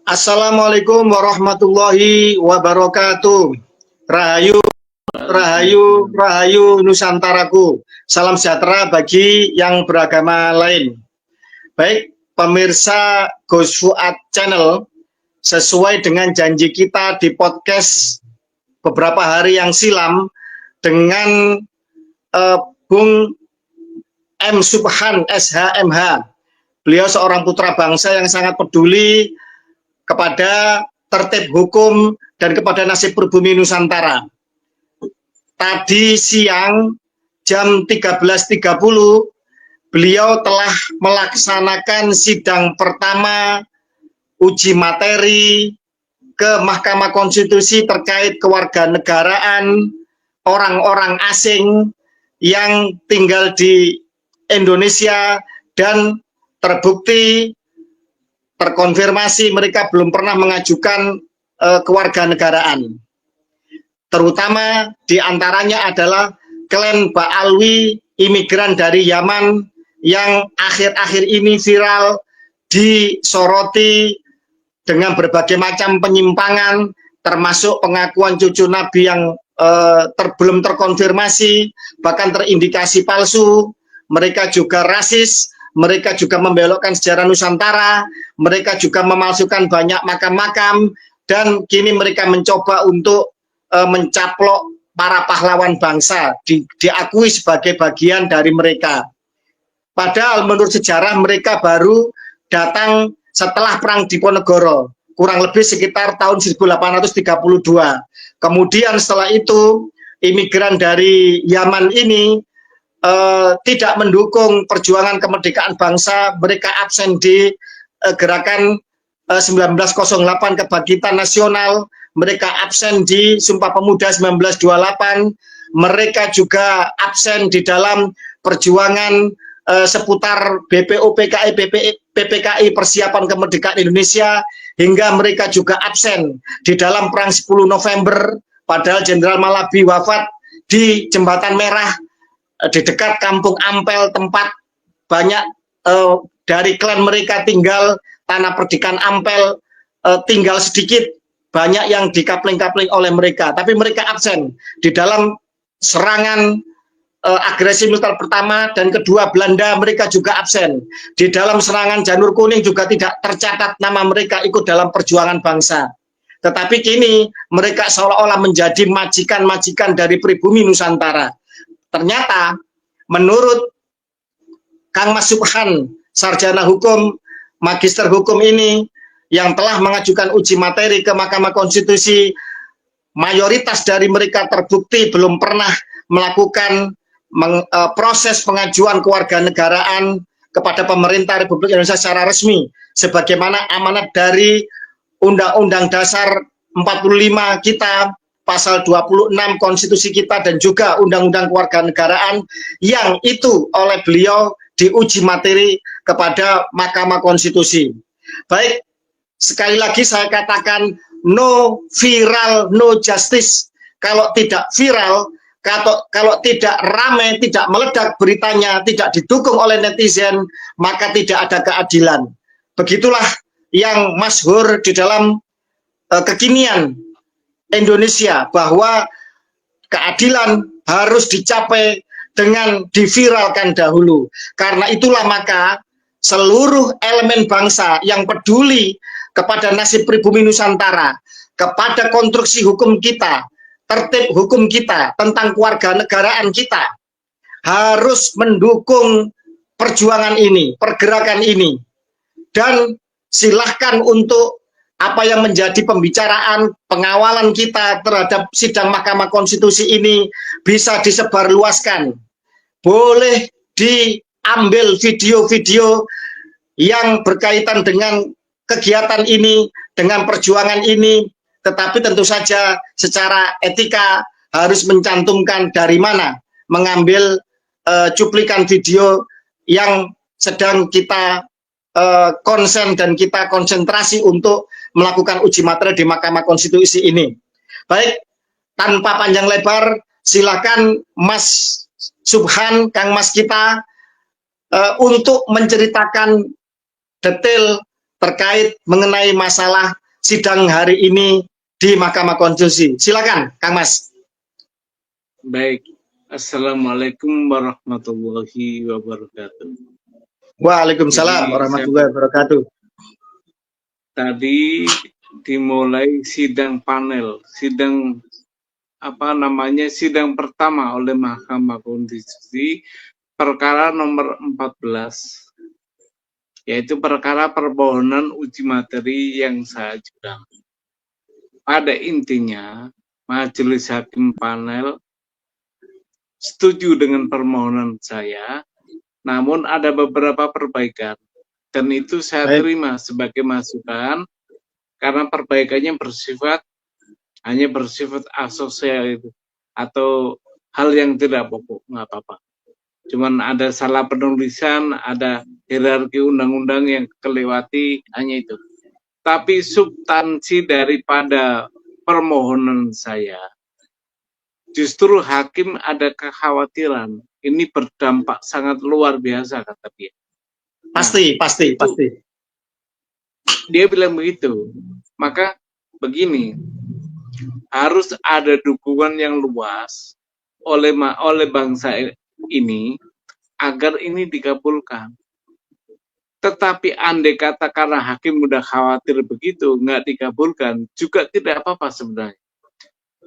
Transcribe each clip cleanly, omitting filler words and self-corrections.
Assalamualaikum warahmatullahi wabarakatuh. Rahayu, rahayu, rahayu Nusantaraku. Salam sejahtera bagi yang beragama lain. Baik, pemirsa Gus Fuad Channel, sesuai dengan janji kita di podcast beberapa hari yang silam dengan Bung M. Subhan SHMH. Beliau seorang putra bangsa yang sangat peduli kepada tertib hukum dan kepada nasib pribumi Nusantara. Tadi siang jam 13.30 beliau telah melaksanakan sidang pertama uji materi ke Mahkamah Konstitusi terkait kewarganegaraan orang-orang asing yang tinggal di Indonesia dan terbukti terkonfirmasi mereka belum pernah mengajukan kewarganegaraan. Terutama diantaranya adalah klan Ba'alwi, imigran dari Yaman yang akhir-akhir ini viral, disoroti dengan berbagai macam penyimpangan, termasuk pengakuan cucu Nabi yang belum terkonfirmasi, bahkan terindikasi palsu. Mereka juga rasis, mereka juga membelokkan sejarah Nusantara, mereka juga memalsukan banyak makam-makam, dan kini mereka mencoba untuk mencaplok para pahlawan bangsa, diakui sebagai bagian dari mereka. Padahal menurut sejarah mereka baru datang setelah Perang Diponegoro, kurang lebih sekitar tahun 1832. Kemudian setelah itu, imigran dari Yaman ini tidak mendukung perjuangan kemerdekaan bangsa. Mereka absen di gerakan 1908 kebangkitan nasional, mereka absen di Sumpah Pemuda 1928, mereka juga absen di dalam perjuangan seputar BPO PKI PPKI persiapan kemerdekaan Indonesia, hingga mereka juga absen di dalam Perang 10 November, padahal Jenderal Malabi wafat di Jembatan Merah di dekat Kampung Ampel, tempat banyak dari klan mereka tinggal. Tanah Perdikan Ampel tinggal sedikit, banyak yang dikapling-kapling oleh mereka, tapi mereka absen di dalam serangan agresi militer pertama dan kedua Belanda. Mereka juga absen di dalam serangan Janur Kuning, juga tidak tercatat nama mereka ikut dalam perjuangan bangsa. Tetapi kini mereka seolah-olah menjadi majikan-majikan dari pribumi Nusantara. Ternyata menurut Kang Mas Subhan, sarjana hukum, magister hukum ini, yang telah mengajukan uji materi ke Mahkamah Konstitusi, mayoritas dari mereka terbukti belum pernah melakukan proses pengajuan kewarganegaraan kepada pemerintah Republik Indonesia secara resmi, sebagaimana amanat dari Undang-Undang Dasar 45 kita, pasal 26 konstitusi kita, dan juga Undang-Undang Kewarganegaraan, yang itu oleh beliau diuji materi kepada Mahkamah Konstitusi. Baik, sekali lagi saya katakan, no viral, no justice. Kalau tidak viral, kalau tidak ramai, tidak meledak beritanya, tidak didukung oleh netizen, maka tidak ada keadilan. Begitulah yang masyhur di dalam kekinian Indonesia, bahwa keadilan harus dicapai dengan diviralkan dahulu. Karena itulah maka seluruh elemen bangsa yang peduli kepada nasib pribumi Nusantara, kepada konstruksi hukum kita, tertib hukum kita, tentang kewarganegaraan kita, harus mendukung perjuangan ini, pergerakan ini. Dan silahkan untuk apa yang menjadi pembicaraan pengawalan kita terhadap sidang Mahkamah Konstitusi ini bisa disebarluaskan. Boleh diambil video-video yang berkaitan dengan kegiatan ini, dengan perjuangan ini, tetapi tentu saja secara etika harus mencantumkan dari mana mengambil cuplikan video yang sedang kita konsen dan kita konsentrasi untuk melakukan uji materi di Mahkamah Konstitusi ini. Baik, tanpa panjang lebar, silakan Mas Subhan, Kang Mas kita, untuk menceritakan detail terkait mengenai masalah sidang hari ini di Mahkamah Konstitusi. Silakan, Kang Mas. Baik. Assalamualaikum warahmatullahi wabarakatuh. Waalaikumsalam Jadi, warahmatullahi wabarakatuh. Tadi dimulai sidang panel, sidang sidang pertama oleh Mahkamah Konstitusi perkara nomor 14, yaitu perkara permohonan uji materi yang saya ajukan. Pada intinya, Majelis Hakim panel setuju dengan permohonan saya, namun ada beberapa perbaikan, dan itu saya terima sebagai masukan karena perbaikannya hanya bersifat asosial itu, atau hal yang tidak pokok, nggak apa-apa. Cuman ada salah penulisan, ada hierarki undang-undang yang kelewati, hanya itu. Tapi substansi daripada permohonan saya, justru hakim ada kekhawatiran ini berdampak sangat luar biasa, kata dia. Pasti. Dia bilang begitu. Maka begini, harus ada dukungan yang luas oleh bangsa ini agar ini dikabulkan. Tetapi andai kata karena hakim udah khawatir begitu, nggak dikabulkan, juga tidak apa-apa sebenarnya.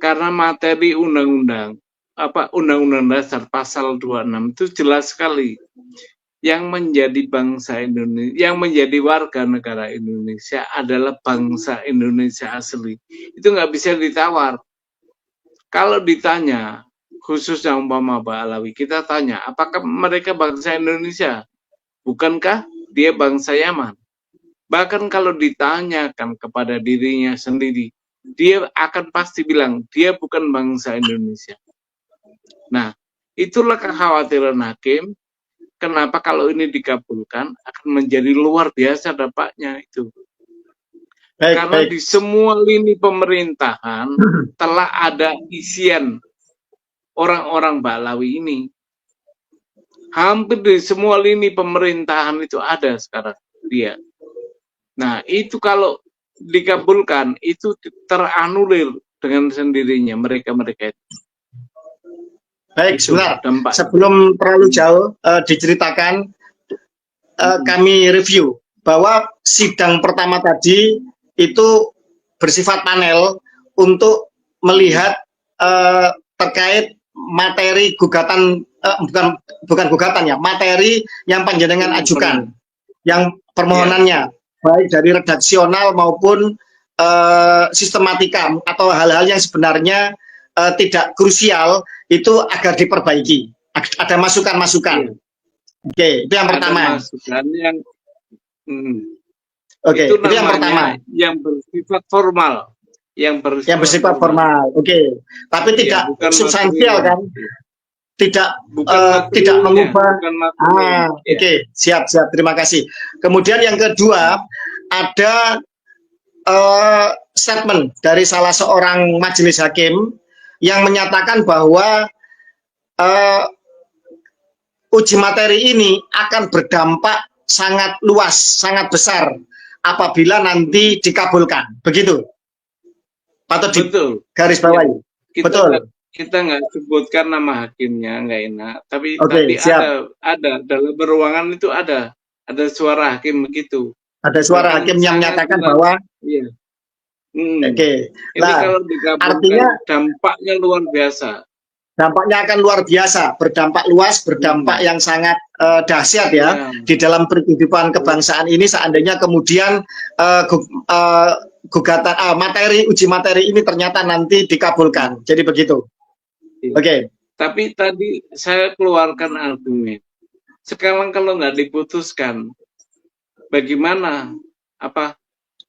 Karena materi undang-undang dasar pasal 26 itu jelas sekali. Yang menjadi bangsa Indonesia, yang menjadi warga negara Indonesia adalah bangsa Indonesia asli. Itu nggak bisa ditawar. Kalau ditanya, khususnya umpama Mbak Alawi, kita tanya, apakah mereka bangsa Indonesia? Bukankah dia bangsa Yaman? Bahkan kalau ditanyakan kepada dirinya sendiri, dia akan pasti bilang, dia bukan bangsa Indonesia. Nah, itulah kekhawatiran hakim. Kenapa kalau ini dikabulkan akan menjadi luar biasa dampaknya itu. Karena di semua lini pemerintahan telah ada isian orang-orang Balawi ini. Hampir di semua lini pemerintahan itu ada sekarang dia. Nah, itu kalau dikabulkan itu teranulir dengan sendirinya mereka-mereka itu. Baik, sebentar. Sebelum terlalu jauh diceritakan, kami review bahwa sidang pertama tadi itu bersifat panel untuk melihat terkait materi gugatan, bukan gugatan ya, materi yang panjenengan ajukan, yang permohonannya, baik dari redaksional maupun sistematika atau hal-hal yang sebenarnya tidak krusial, itu agar diperbaiki. Ada masukan-masukan. Oke, itu yang pertama. Masukan yang Oke, itu yang pertama. Yang bersifat formal. Yang bersifat formal. Oke. Tapi tidak substansial kan? Tidak mengubah. Oke, siap. Terima kasih. Kemudian yang kedua, ada statement dari salah seorang majelis hakim yang menyatakan bahwa uji materi ini akan berdampak sangat luas, sangat besar apabila nanti dikabulkan. Begitu? Patut garis bawahi. Betul. Kita nggak sebutkan nama hakimnya, nggak enak. Tapi ada dalam ruangan itu ada suara hakim begitu. Ada suara hakim yang menyatakan bahwa. Iya. Oke. Ini kalau digabungkan, artinya dampaknya luar biasa. Dampaknya akan luar biasa, berdampak luas, berdampak yang sangat dahsyat ya di dalam kehidupan kebangsaan ini. Seandainya kemudian gugatan uji materi ini ternyata nanti dikabulkan. Jadi begitu. Oke. Tapi tadi saya keluarkan argumen. Sekarang kalau nggak diputuskan, bagaimana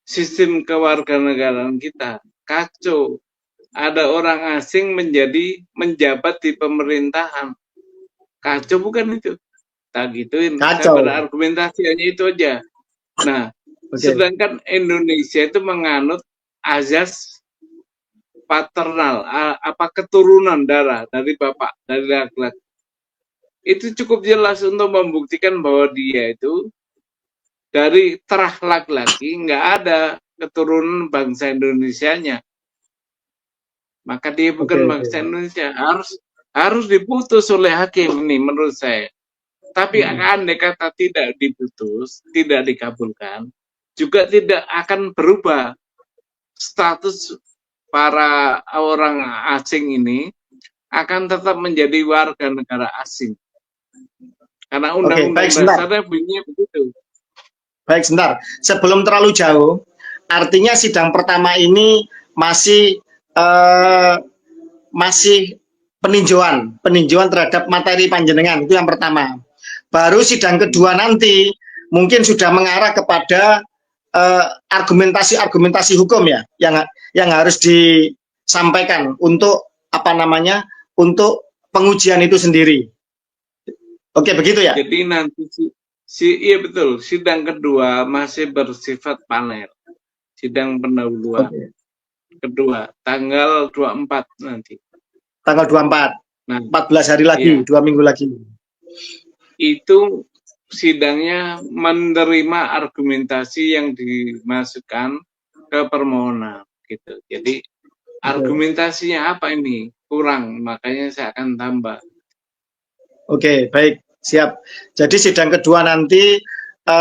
sistem kewarganegaraan kita kacau, ada orang asing menjabat di pemerintahan, kacau bukan itu? Tak gituin, saya pada argumentasi hanya itu aja. Nah, sedangkan Indonesia itu menganut azas paternal, keturunan darah dari bapak, dari laki-laki. Itu cukup jelas untuk membuktikan bahwa dia itu dari terah laki-laki, nggak ada keturunan bangsa Indonesianya. Maka dia bukan bangsa Indonesia, harus diputus oleh hakim ini menurut saya. Tapi andai kata tidak diputus, tidak dikabulkan, juga tidak akan berubah status para orang asing ini, akan tetap menjadi warga negara asing. Karena undang-undang dasarnya bunyinya begitu. Baik, sebentar. Sebelum terlalu jauh, artinya sidang pertama ini masih peninjauan terhadap materi panjenengan, itu yang pertama. Baru sidang kedua nanti mungkin sudah mengarah kepada argumentasi hukum ya, yang harus disampaikan untuk untuk pengujian itu sendiri. Oke, begitu ya? Jadi nanti iya betul, sidang kedua masih bersifat panel. Sidang pendahuluan. Kedua, tanggal 24 nanti. Tanggal 24. Nah, 14 hari lagi, iya. 2 minggu lagi. Itu sidangnya menerima argumentasi yang dimasukkan ke permohonan gitu. Jadi argumentasinya apa ini? Kurang, makanya saya akan tambah. Oke, baik, siap. Jadi sidang kedua nanti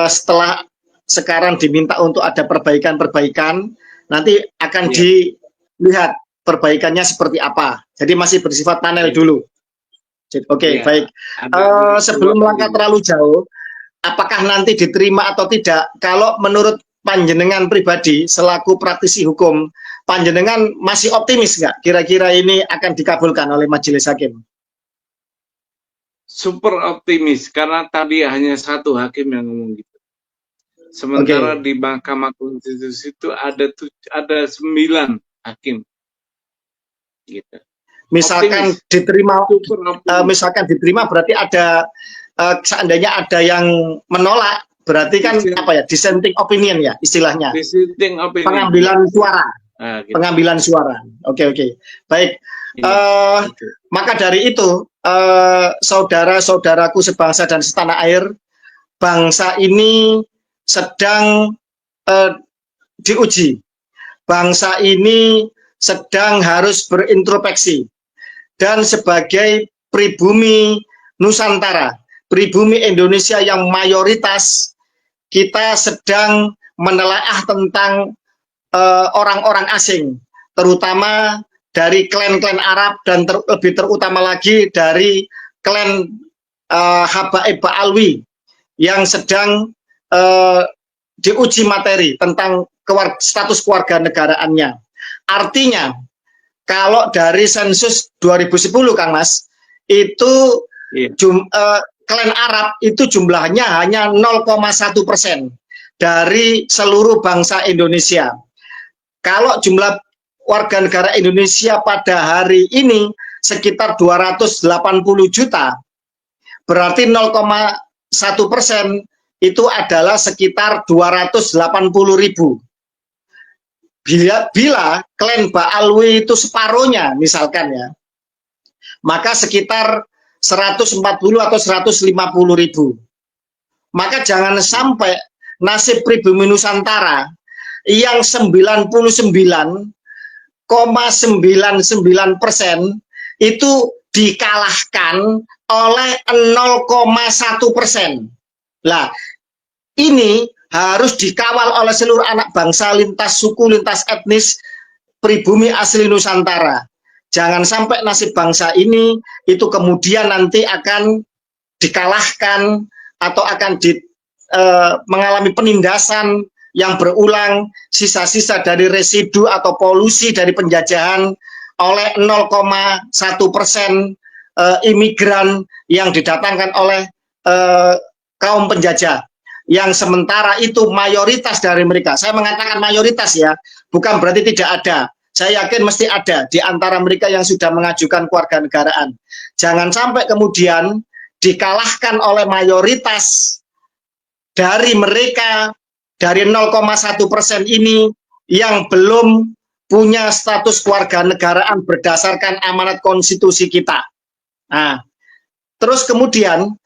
setelah sekarang diminta untuk ada perbaikan-perbaikan, nanti akan dilihat perbaikannya seperti apa. Jadi masih bersifat panel dulu. Oke, baik. Sebelum melangkah terlalu jauh, apakah nanti diterima atau tidak? Kalau menurut panjenengan pribadi selaku praktisi hukum, panjenengan masih optimis nggak? Kira-kira ini akan dikabulkan oleh majelis hakim? Super optimis karena tadi hanya satu hakim yang ngomong gitu. Sementara di Mahkamah Konstitusi itu ada 9 hakim. Gitu. Misalkan diterima berarti ada seandainya ada yang menolak berarti kan dissenting opinion ya istilahnya. Dissenting opinion. Pengambilan suara. Gitu. Pengambilan suara. Oke. Baik. Maka dari itu saudara-saudaraku sebangsa dan setanah air, bangsa ini sedang diuji. Bangsa ini sedang harus berintrospeksi. Dan sebagai pribumi Nusantara, pribumi Indonesia yang mayoritas, kita sedang menelaah tentang orang-orang asing, terutama dari klan-klan Arab dan lebih terutama lagi dari klan Habaib Ba'alwi yang sedang diuji materi tentang status keluarga negaraannya. Artinya, kalau dari sensus 2010, Kang Mas, itu klan Arab itu jumlahnya hanya 0,1% dari seluruh bangsa Indonesia. Kalau jumlah warga negara Indonesia pada hari ini sekitar 280 juta, berarti 0,1% itu adalah sekitar 280.000. Bila klan Ba'alwi itu separuhnya misalkan ya, maka sekitar 140 atau 150.000. Maka jangan sampai nasib pribumi Nusantara yang 99,99% itu dikalahkan oleh 0,1%. Lah, ini harus dikawal oleh seluruh anak bangsa lintas suku, lintas etnis, pribumi asli Nusantara. Jangan sampai nasib bangsa ini itu kemudian nanti akan dikalahkan atau akan mengalami penindasan yang berulang, sisa-sisa dari residu atau polusi dari penjajahan oleh 0,1% imigran yang didatangkan oleh kaum penjajah. Yang sementara itu mayoritas dari mereka, saya mengatakan mayoritas ya, bukan berarti tidak ada. Saya yakin mesti ada di antara mereka yang sudah mengajukan kewarganegaraan. Jangan sampai kemudian dikalahkan oleh mayoritas dari mereka, dari 0,1% ini yang belum punya status kewarganegaraan berdasarkan amanat konstitusi kita. Nah, terus kemudian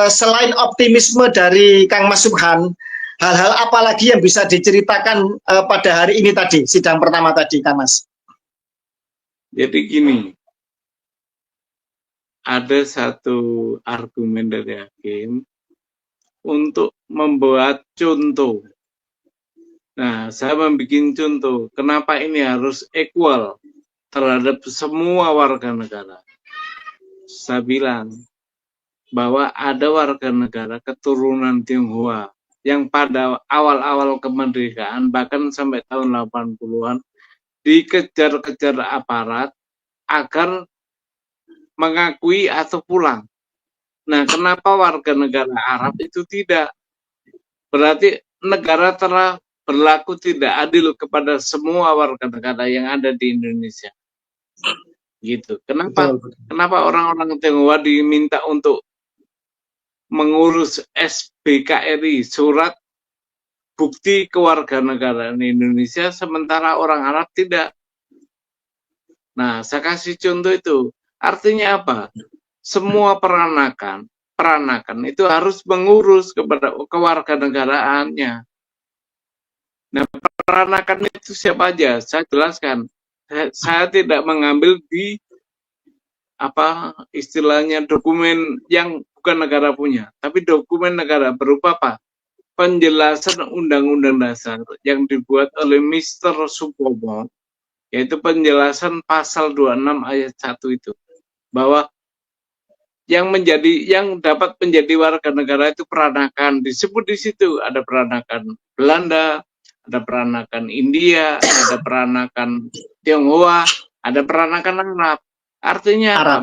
selain optimisme dari Kang Mas Subhan, hal-hal apa lagi yang bisa diceritakan pada hari ini tadi, sidang pertama tadi, Kang Mas? Jadi gini, ada satu argumen dari hakim untuk membuat contoh. Nah, saya membuat contoh, kenapa ini harus equal terhadap semua warga negara. Saya bilang bahwa ada warga negara keturunan Tionghoa yang pada awal-awal kemerdekaan, bahkan sampai tahun 80-an, dikejar-kejar aparat agar mengakui atau pulang. Nah, kenapa warga negara Arab itu tidak? Berarti negara telah berlaku tidak adil kepada semua warga negara yang ada di Indonesia. Gitu. Kenapa? Betul. Kenapa orang-orang Tionghoa diminta untuk mengurus SBKRI, surat bukti kewarganegaraan Indonesia, sementara orang Arab tidak? Nah, saya kasih contoh itu. Artinya apa? Semua peranakan itu harus mengurus kepada kewarganegaraannya. Nah, peranakan itu siapa aja? Saya jelaskan. Saya tidak mengambil di apa istilahnya dokumen yang bukan negara punya, tapi dokumen negara berupa apa? Penjelasan Undang-Undang Dasar yang dibuat oleh Mr. Supomo, yaitu penjelasan pasal 26 ayat 1 itu, bahwa yang dapat menjadi warga negara itu peranakan. Disebut di situ ada peranakan Belanda, ada peranakan India, ada peranakan Tionghoa, ada peranakan Arab. Artinya apa?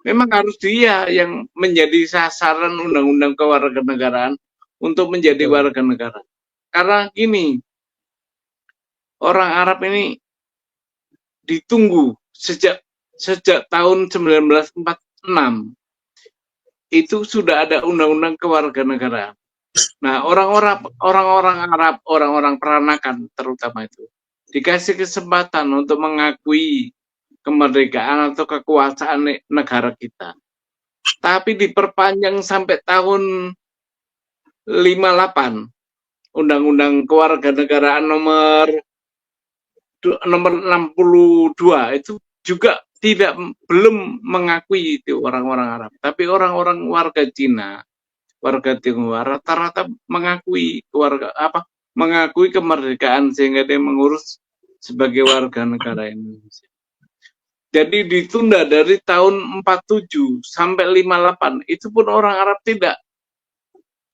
Memang harus dia yang menjadi sasaran undang-undang kewarganegaraan untuk menjadi warga negara. Karena gini, orang Arab ini ditunggu sejak tahun 1946. Itu sudah ada undang-undang kewarganegaraan. Nah, orang-orang Arab, orang-orang peranakan terutama itu, dikasih kesempatan untuk mengakui kemerdekaan atau kekuasaan negara kita. Tapi diperpanjang sampai tahun 58, Undang-Undang Kewarganegaraan nomor 62 itu juga belum mengakui itu orang-orang Arab, tapi orang-orang warga Cina, warga Tionghoa rata-rata mengakui mengakui kemerdekaan sehingga dia mengurus sebagai warga negara Indonesia. Jadi ditunda dari tahun 47 sampai 58, itu pun orang Arab tidak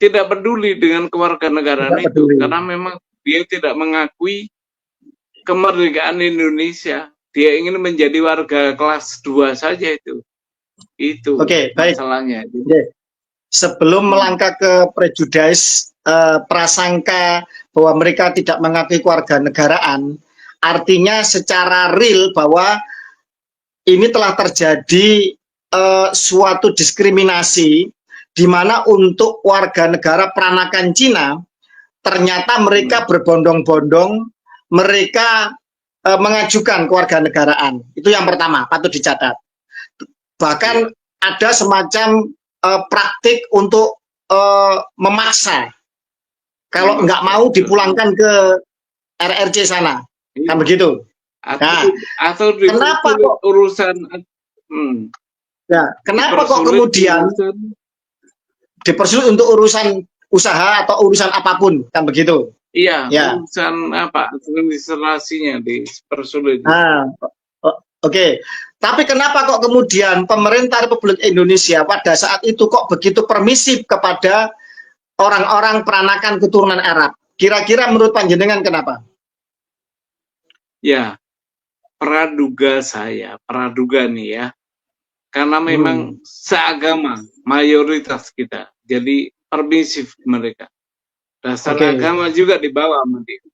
peduli dengan kewarganegaraan itu, karena memang dia tidak mengakui kemerdekaan Indonesia. Dia ingin menjadi warga kelas 2 saja itu. Oke, baik. Masalahnya. Sebelum melangkah ke prejudis prasangka bahwa mereka tidak mengakui kewarganegaraan, artinya secara real bahwa ini telah terjadi suatu diskriminasi di mana untuk warga negara peranakan Cina ternyata mereka berbondong-bondong mereka mengajukan kewarganegaraan. Itu yang pertama, patut dicatat. Bahkan ada semacam praktik untuk memaksa kalau nggak mau dipulangkan ke RRC sana, kan begitu. Atau kenapa kok urusan kenapa kok kemudian dipersulit untuk urusan usaha atau urusan apapun, kan begitu. Iya, urusan administrasinya dipersulit. Oke. Tapi kenapa kok kemudian pemerintah Republik Indonesia pada saat itu kok begitu permisif kepada orang-orang peranakan keturunan Arab? Kira-kira menurut panjenengan kenapa? Ya, praduga nih ya. Karena memang seagama mayoritas kita. Jadi permisif mereka. Dasar agama juga dibawa sama dia.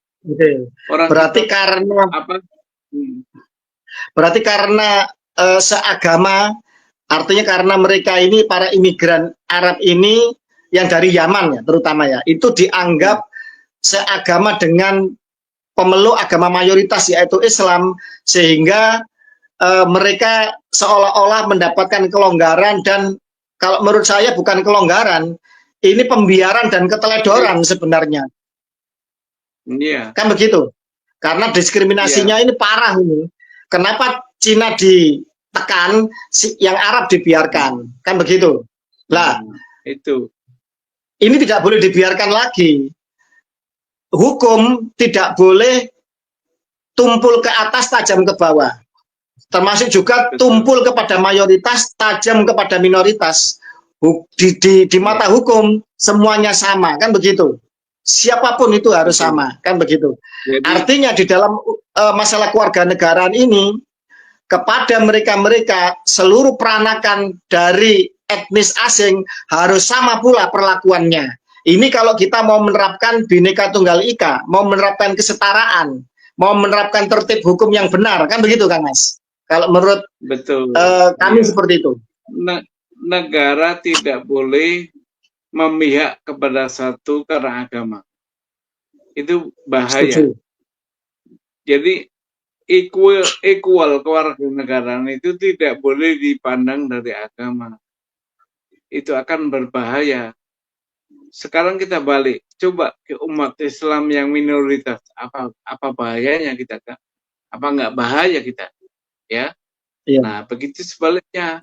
Berarti karena apa? Berarti karena seagama, artinya karena mereka ini para imigran Arab ini yang dari Yaman ya, terutama ya, itu dianggap seagama dengan pemeluk agama mayoritas yaitu Islam, sehingga mereka seolah-olah mendapatkan kelonggaran, dan kalau menurut saya bukan kelonggaran, ini pembiaran dan keteledoran sebenarnya. Iya. Kan begitu. Karena diskriminasinya ini parah ini. Kenapa Cina ditekan, yang Arab dibiarkan? Kan begitu. Lah, itu. Ini tidak boleh dibiarkan lagi. Hukum tidak boleh tumpul ke atas, tajam ke bawah. Termasuk juga tumpul kepada mayoritas, tajam kepada minoritas. Di mata hukum semuanya sama, kan begitu. Siapapun itu harus sama, kan begitu. Jadi, artinya di dalam masalah kewarganegaraan ini, kepada mereka-mereka seluruh peranakan dari etnis asing harus sama pula perlakuannya. Ini kalau kita mau menerapkan Bhinneka Tunggal Ika, mau menerapkan kesetaraan, mau menerapkan tertib hukum yang benar, kan begitu Kang Mas? Kalau menurut kami seperti itu. Negara tidak boleh memihak kepada satu karena agama. Itu bahaya. Setuju. Jadi equal kewarganegaraan itu tidak boleh dipandang dari agama. Itu akan berbahaya. Sekarang kita balik, coba ke umat Islam yang minoritas, apa bahayanya kita, kan? Apa nggak bahaya kita, ya? Iya. Nah, begitu sebaliknya,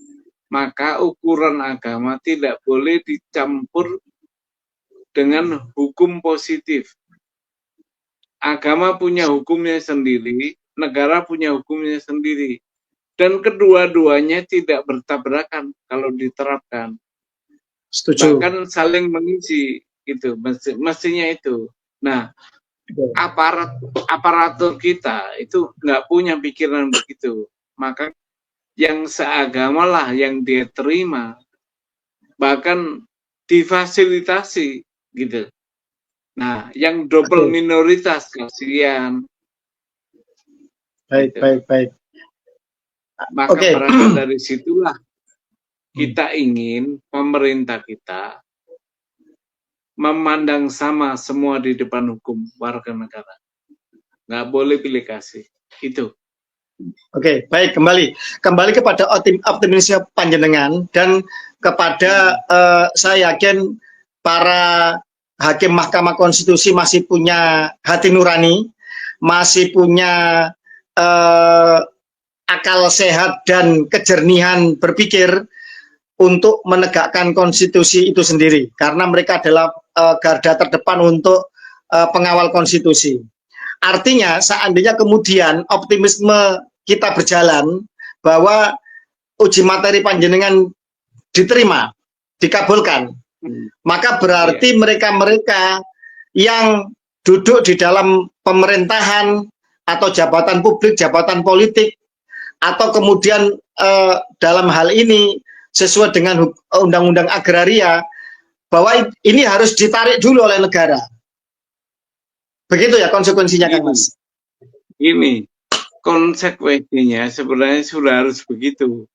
maka ukuran agama tidak boleh dicampur dengan hukum positif. Agama punya hukumnya sendiri, negara punya hukumnya sendiri, dan kedua-duanya tidak bertabrakan kalau diterapkan. Setuju. Bahkan saling mengisi, itu mestinya itu. Nah, aparatur kita itu nggak punya pikiran begitu, maka yang seagama lah yang dia terima, bahkan difasilitasi gitu. Nah, yang double minoritas kasihan. Baik, gitu. Baik. Maka berasal dari situlah kita ingin pemerintah kita memandang sama semua di depan hukum warga negara. Nggak boleh pilih kasih. Itu. Oke, baik, kembali kepada optimisme panjenengan dan kepada saya yakin para hakim Mahkamah Konstitusi masih punya hati nurani, masih punya akal sehat dan kejernihan berpikir untuk menegakkan konstitusi itu sendiri, karena mereka adalah garda terdepan untuk pengawal konstitusi. Artinya seandainya kemudian optimisme kita berjalan bahwa uji materi panjenengan diterima, dikabulkan, maka berarti mereka-mereka yang duduk di dalam pemerintahan atau jabatan publik, jabatan politik, atau kemudian dalam hal ini sesuai dengan undang-undang agraria, bahwa ini harus ditarik dulu oleh negara. Begitu ya konsekuensinya, Kang Mas? Ini konsekuensinya sebenarnya sudah harus begitu.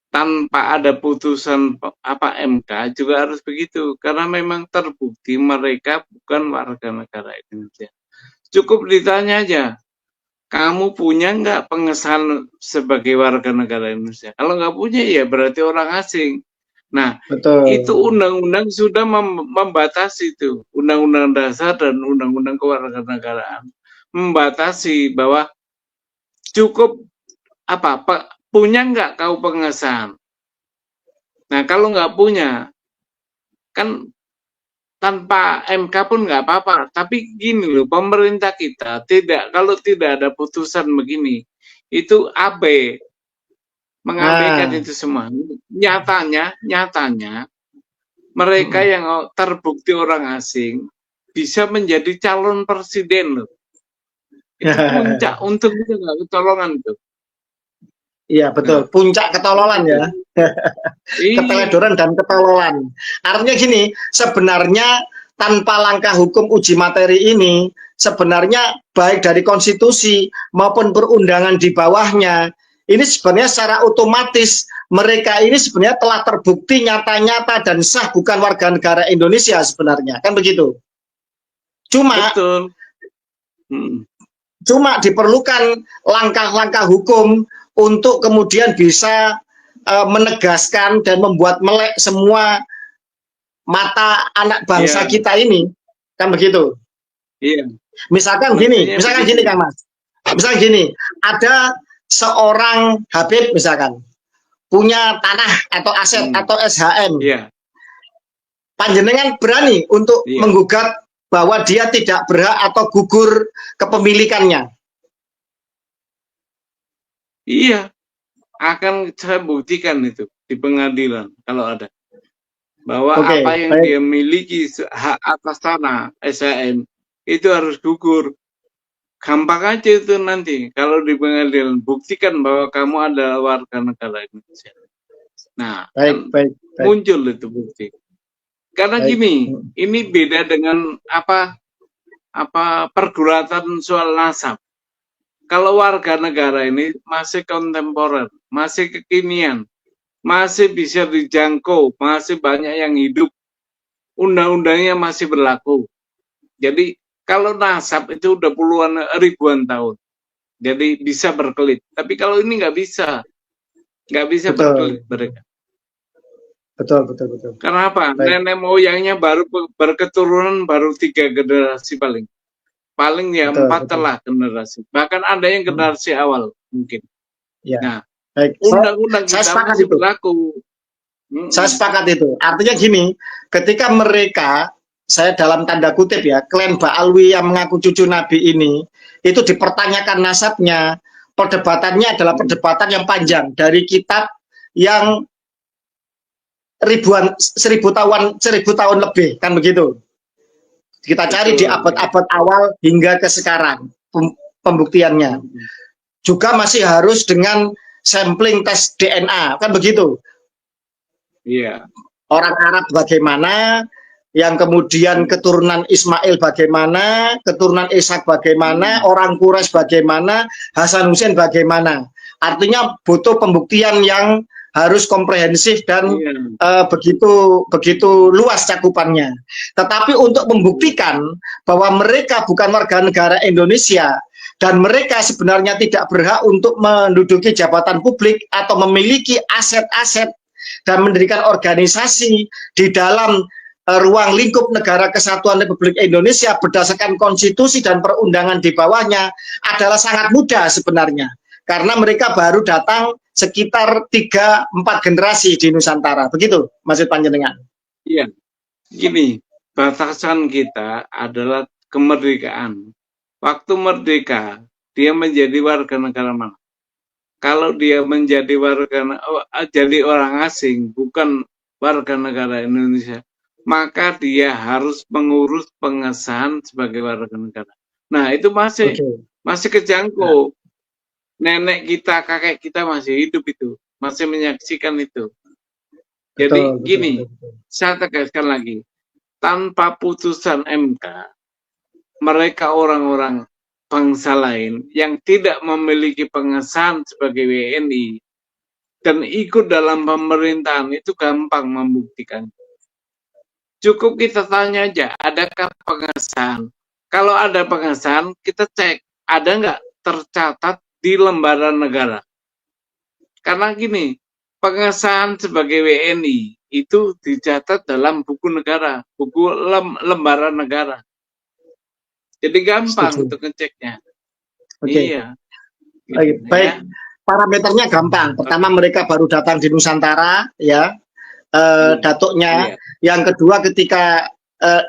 Tanpa ada putusan MK juga harus begitu, karena memang terbukti mereka bukan warga negara Indonesia. Cukup ditanya aja, kamu punya nggak pengesahan sebagai warga negara Indonesia? Kalau nggak punya, ya berarti orang asing. Nah, betul. Itu undang-undang sudah membatasi itu, undang-undang dasar dan undang-undang kewarganegaraan membatasi bahwa cukup punya nggak kau pengesahan. Nah, kalau nggak punya, kan tanpa MK pun nggak apa-apa. Tapi gini loh, pemerintah kita kalau tidak ada putusan begini, itu abe. Mengabaikan itu semua. Nyatanya mereka yang terbukti orang asing bisa menjadi calon presiden loh. Itu puncak untungnya nggak ketolongan tuh. Iya betul, puncak ketololan ya. Keteledoran dan ketololan. Artinya gini, sebenarnya tanpa langkah hukum uji materi ini, sebenarnya baik dari konstitusi maupun perundangan di bawahnya, ini sebenarnya secara otomatis mereka ini sebenarnya telah terbukti nyata-nyata dan sah bukan warga negara Indonesia sebenarnya, kan begitu. Cuma diperlukan langkah-langkah hukum untuk kemudian bisa menegaskan dan membuat melek semua mata anak bangsa Iya. kita ini, kan begitu. Iya. Misalkan Mestinya gini begitu. Kang Mas. Misalkan gini, ada seorang Habib misalkan punya tanah atau aset atau SHM. Iya. Panjenengan berani untuk Iya. menggugat bahwa dia tidak berhak atau gugur kepemilikannya. Iya. Akan saya buktikan itu di pengadilan kalau ada. Bahwa Oke, apa yang baik. dia miliki hak atas tanah SHM itu harus gugur. Gampang aja itu nanti kalau di pengadilan buktikan bahwa kamu adalah warga negara Indonesia. Nah, kan Baik. muncul itu bukti. Karena Baik. gini, ini beda dengan apa pergulatan soal nasab. Kalau warga negara ini masih kontemporer, masih kekinian, masih bisa dijangkau, masih banyak yang hidup, undang-undangnya masih berlaku. Jadi kalau nasab itu udah puluhan ribuan tahun, jadi bisa berkelit. Tapi kalau ini nggak bisa berkelit mereka. Betul. Kenapa? Baik. Nenek moyangnya baru berketurunan baru 3 generasi paling ya 4 telah generasi. Bahkan ada yang generasi awal mungkin. Ya. Nah, baik. undang-undang Saya kita sepakat masih itu. berlaku. Saya sepakat itu. Artinya gini, ketika mereka, saya dalam tanda kutip ya, klan Ba'alwi yang mengaku cucu Nabi ini, itu dipertanyakan nasabnya, perdebatannya adalah perdebatan yang panjang dari kitab yang seribu tahun lebih, kan begitu. Kita cari di abad-abad awal hingga ke sekarang pembuktiannya. Juga masih harus dengan sampling tes DNA, kan begitu. Iya. Orang Arab bagaimana, yang kemudian keturunan Ismail bagaimana, keturunan Ishak bagaimana, orang Quraisy bagaimana, Hasan Hussein bagaimana. Artinya butuh pembuktian yang harus komprehensif dan begitu luas cakupannya. Tetapi untuk membuktikan bahwa mereka bukan warga negara Indonesia dan mereka sebenarnya tidak berhak untuk menduduki jabatan publik atau memiliki aset-aset dan mendirikan organisasi di dalam ruang lingkup negara kesatuan Republik Indonesia berdasarkan konstitusi dan perundangan di bawahnya adalah sangat mudah sebenarnya. Karena mereka baru datang sekitar 3-4 generasi di Nusantara. Begitu, maksud panjenengan. Iya. Gini, batasan kita adalah kemerdekaan. Waktu merdeka, dia menjadi warga negara mana? Kalau dia menjadi jadi orang asing, bukan warga negara Indonesia, maka dia harus mengurus pengesahan sebagai warga negara. Nah, itu masih kejangkau. Nenek kita, kakek kita masih hidup itu, masih menyaksikan itu. Jadi gini, saya tegaskan lagi, tanpa putusan MK, mereka orang-orang bangsa lain yang tidak memiliki pengesahan sebagai WNI dan ikut dalam pemerintahan itu gampang membuktikan. Cukup kita tanya aja, adakah pengesahan? Kalau ada pengesahan, kita cek, ada nggak tercatat di lembaran negara. Karena gini, pengesahan sebagai WNI itu dicatat dalam buku negara, buku lembaran negara. Jadi gampang untuk ngeceknya. Iya. Gitu, baik, parameternya gampang. Pertama mereka baru datang di Nusantara, ya, datuknya. Yang kedua ketika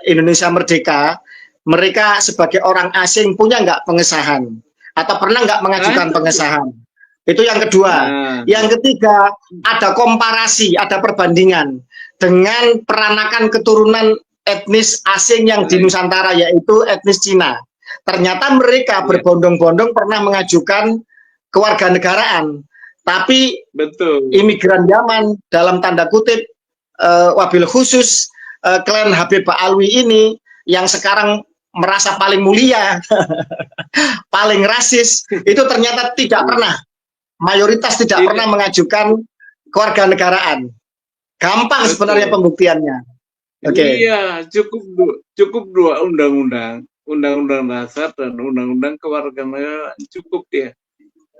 Indonesia merdeka, mereka sebagai orang asing punya nggak pengesahan? Atau pernah nggak mengajukan pengesahan? Itu yang kedua. Yang ketiga, ada komparasi, ada perbandingan dengan peranakan keturunan etnis asing yang di Nusantara, yaitu etnis Cina. Ternyata mereka berbondong-bondong pernah mengajukan kewarganegaraan, tapi imigran Yaman dalam tanda kutip wabil khusus klan Habib Ba'alwi ini yang sekarang merasa paling mulia, paling rasis, itu ternyata tidak pernah, mayoritas tidak pernah mengajukan kewarganegaraan. Gampang sebenarnya pembuktiannya. Iya, cukup 2 undang-undang, Undang-Undang Dasar dan Undang-Undang Kewarganegaraan, cukup dia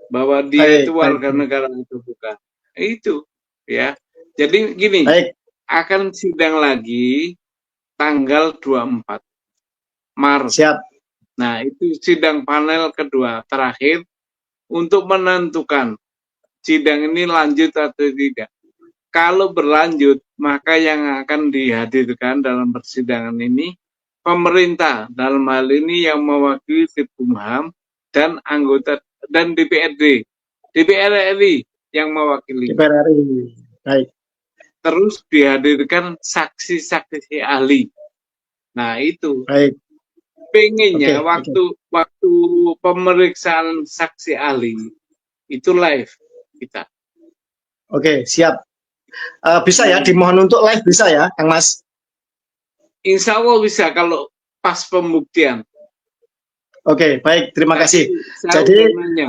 bahwa dia itu warga negara itu bukan. Itu ya. Jadi gini, akan sidang lagi tanggal 24 Maret. Siap. Nah, itu sidang panel kedua terakhir untuk menentukan sidang ini lanjut atau tidak. Kalau berlanjut, maka yang akan dihadirkan dalam persidangan ini pemerintah, dalam hal ini yang mewakili Tipkumham dan anggota dan DPRD, DPR RI yang mewakili. DPR RI. Baik. Terus dihadirkan saksi-saksi ahli. Nah, itu. Baik. Pengennya Oke, waktu pemeriksaan saksi ahli itu live kita. Oke, siap. Bisa ya, dimohon untuk live bisa ya, Kang Mas? Insya Allah bisa kalau pas pembuktian. Oke, baik. Terima kasih. Saya Jadi nanya.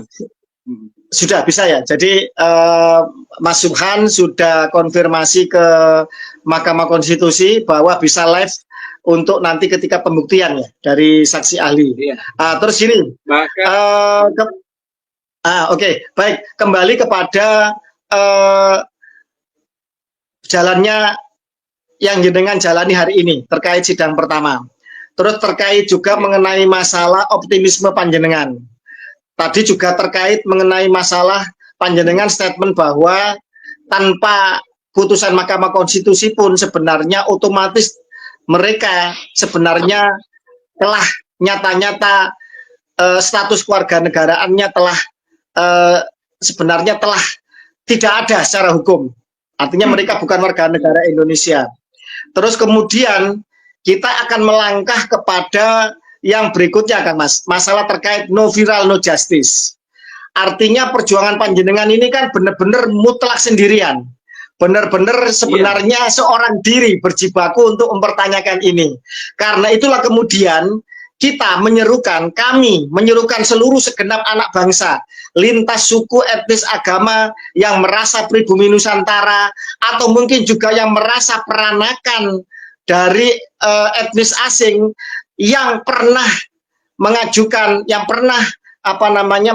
sudah bisa ya. Jadi Mas Subhan sudah konfirmasi ke Mahkamah Konstitusi bahwa bisa live untuk nanti ketika pembuktian ya dari saksi ahli. Iya. Terus ini, oke, baik. Kembali kepada jalannya yang jenengan jalani hari ini terkait sidang pertama. Terus terkait juga mengenai masalah optimisme panjenengan. Tadi juga terkait mengenai masalah panjenengan statement bahwa tanpa putusan Mahkamah Konstitusi pun sebenarnya otomatis mereka sebenarnya telah nyata-nyata status kewarganegaraannya telah sebenarnya telah tidak ada secara hukum. Artinya mereka bukan warga negara Indonesia. Terus kemudian kita akan melangkah kepada yang berikutnya kan Mas, masalah terkait no viral no justice. Artinya perjuangan panjenengan ini kan benar-benar mutlak sendirian. Benar-benar sebenarnya seorang diri berjibaku untuk mempertanyakan ini. Karena itulah kemudian kita kami menyerukan seluruh segenap anak bangsa, lintas suku, etnis, agama yang merasa pribumi Nusantara, atau mungkin juga yang merasa peranakan dari etnis asing yang pernah mengajukan,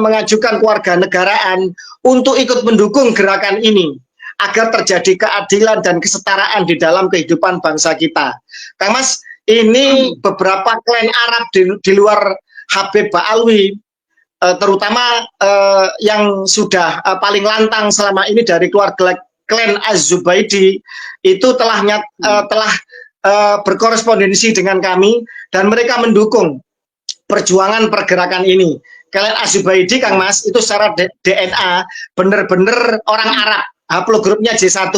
mengajukan kewarganegaraan untuk ikut mendukung gerakan ini agar terjadi keadilan dan kesetaraan di dalam kehidupan bangsa kita. Kang Mas, ini beberapa klan Arab di luar Habib Ba'alwi, terutama yang sudah paling lantang selama ini dari keluarga klan Az-Zubaidi, itu telah berkorespondensi dengan kami dan mereka mendukung perjuangan pergerakan ini. Klan Az-Zubaidi, Kang Mas, itu secara DNA benar-benar orang Arab, haplogrupnya J1.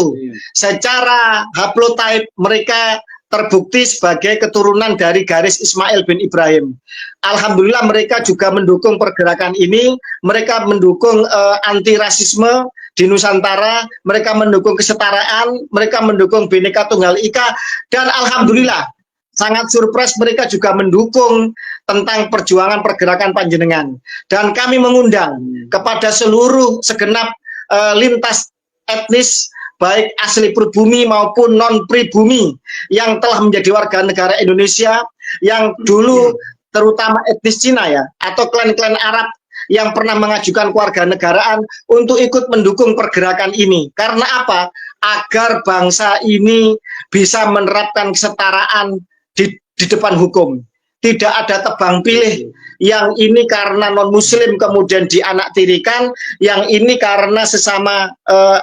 Secara haplotype mereka terbukti sebagai keturunan dari garis Ismail bin Ibrahim. Alhamdulillah mereka juga mendukung pergerakan ini, mereka mendukung anti rasisme di Nusantara, mereka mendukung kesetaraan, mereka mendukung Bhinneka Tunggal Ika, dan alhamdulillah sangat surprise mereka juga mendukung tentang perjuangan pergerakan panjenengan. Dan kami mengundang kepada seluruh segenap lintas etnis, baik asli pribumi maupun non pribumi yang telah menjadi warga negara Indonesia, yang dulu terutama etnis Cina ya, atau klan-klan Arab yang pernah mengajukan kewarganegaraan untuk ikut mendukung pergerakan ini. Karena apa? Agar bangsa ini bisa menerapkan kesetaraan di depan hukum. Tidak ada tebang pilih, yang ini karena non-muslim kemudian dianaktirikan, yang ini karena sesama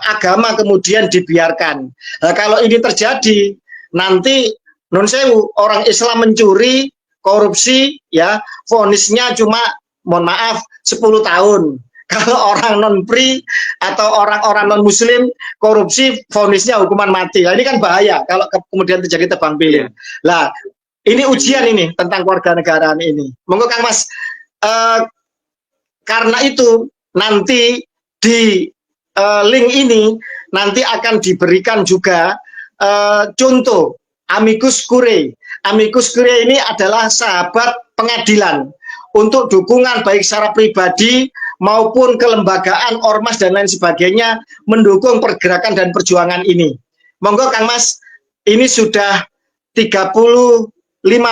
agama kemudian dibiarkan. Nah, kalau ini terjadi, nanti non sewu, orang Islam mencuri, korupsi, ya, vonisnya cuma, mohon maaf, 10 tahun. Kalau orang non-pri atau orang-orang non-muslim korupsi, vonisnya hukuman mati. Nah, ini kan bahaya kalau kemudian terjadi tebang pilih. Nah, ini ujian ini tentang kewarganegaraan ini. Monggo Kang Mas, karena itu nanti di link ini nanti akan diberikan juga contoh amicus curiae. Amicus curiae ini adalah sahabat pengadilan untuk dukungan baik secara pribadi maupun kelembagaan, ormas dan lain sebagainya mendukung pergerakan dan perjuangan ini. Monggo Kang Mas, ini sudah 35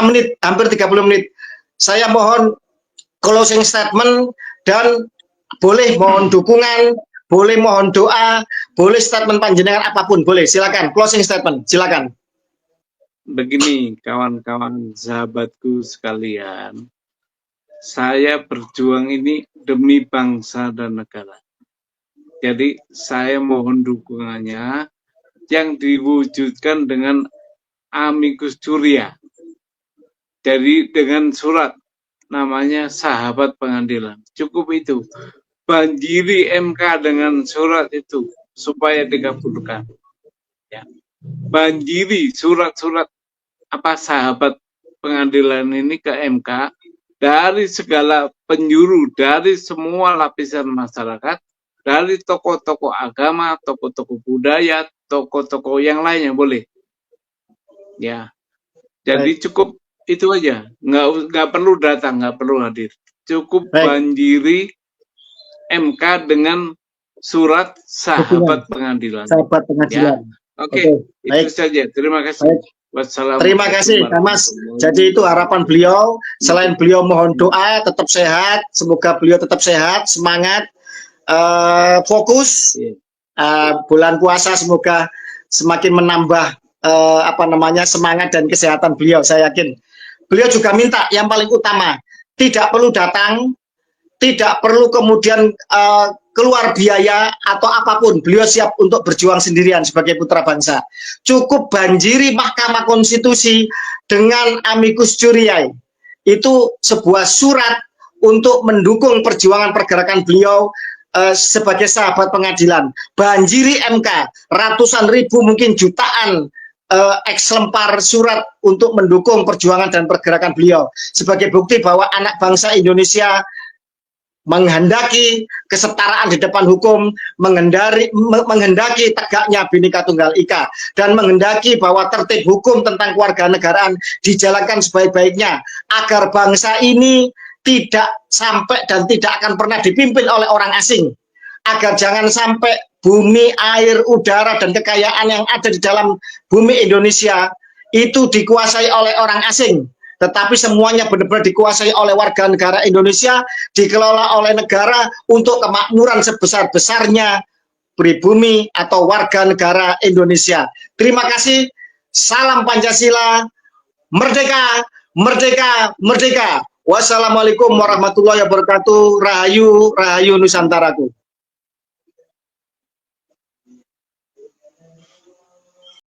menit, hampir 30 menit. Saya mohon closing statement dan boleh mohon dukungan, boleh mohon doa, boleh statement panjenengan apapun, boleh, silakan, closing statement, silakan. Begini, kawan-kawan sahabatku sekalian, saya berjuang ini demi bangsa dan negara. Jadi saya mohon dukungannya yang diwujudkan dengan amicus curiae. Jadi dengan surat namanya sahabat pengadilan. Cukup itu. Banjiri MK dengan surat itu supaya dikabulkan. Ya. Banjiri surat-surat sahabat pengadilan ini ke MK dari segala penjuru, dari semua lapisan masyarakat, dari tokoh-tokoh agama, tokoh-tokoh budaya, tokoh-tokoh yang lainnya boleh. Ya, jadi cukup itu aja, nggak perlu datang, nggak perlu hadir. Cukup banjiri MK dengan surat sahabat pengadilan. Sahabat pengadilan. Ya. Oke, itu saja. Terima kasih. Wassalamualaikum. Terima kasih, Mas. Jadi itu harapan beliau. Selain beliau mohon doa, tetap sehat. Semoga beliau tetap sehat, semangat, fokus. Bulan puasa semoga semakin menambah semangat dan kesehatan beliau. Saya yakin. Beliau juga minta yang paling utama, tidak perlu datang, tidak perlu kemudian keluar biaya atau apapun. Beliau siap untuk berjuang sendirian sebagai putra bangsa. Cukup banjiri Mahkamah Konstitusi dengan amicus curiae. Itu sebuah surat untuk mendukung perjuangan pergerakan beliau sebagai sahabat pengadilan. Banjiri MK, ratusan ribu mungkin jutaan ekslempar surat untuk mendukung perjuangan dan pergerakan beliau. Sebagai bukti bahwa anak bangsa Indonesia menghendaki kesetaraan di depan hukum, menghendaki tegaknya Bhinneka Tunggal Ika, dan menghendaki bahwa tertib hukum tentang kewarganegaraan dijalankan sebaik-baiknya agar bangsa ini tidak sampai dan tidak akan pernah dipimpin oleh orang asing, agar jangan sampai bumi, air, udara, dan kekayaan yang ada di dalam bumi Indonesia itu dikuasai oleh orang asing, tetapi semuanya benar-benar dikuasai oleh warga negara Indonesia, dikelola oleh negara untuk kemakmuran sebesar-besarnya pribumi atau warga negara Indonesia. Terima kasih. Salam Pancasila. Merdeka, merdeka, merdeka. Wassalamualaikum warahmatullahi wabarakatuh. Rahayu, rahayu Nusantaraku.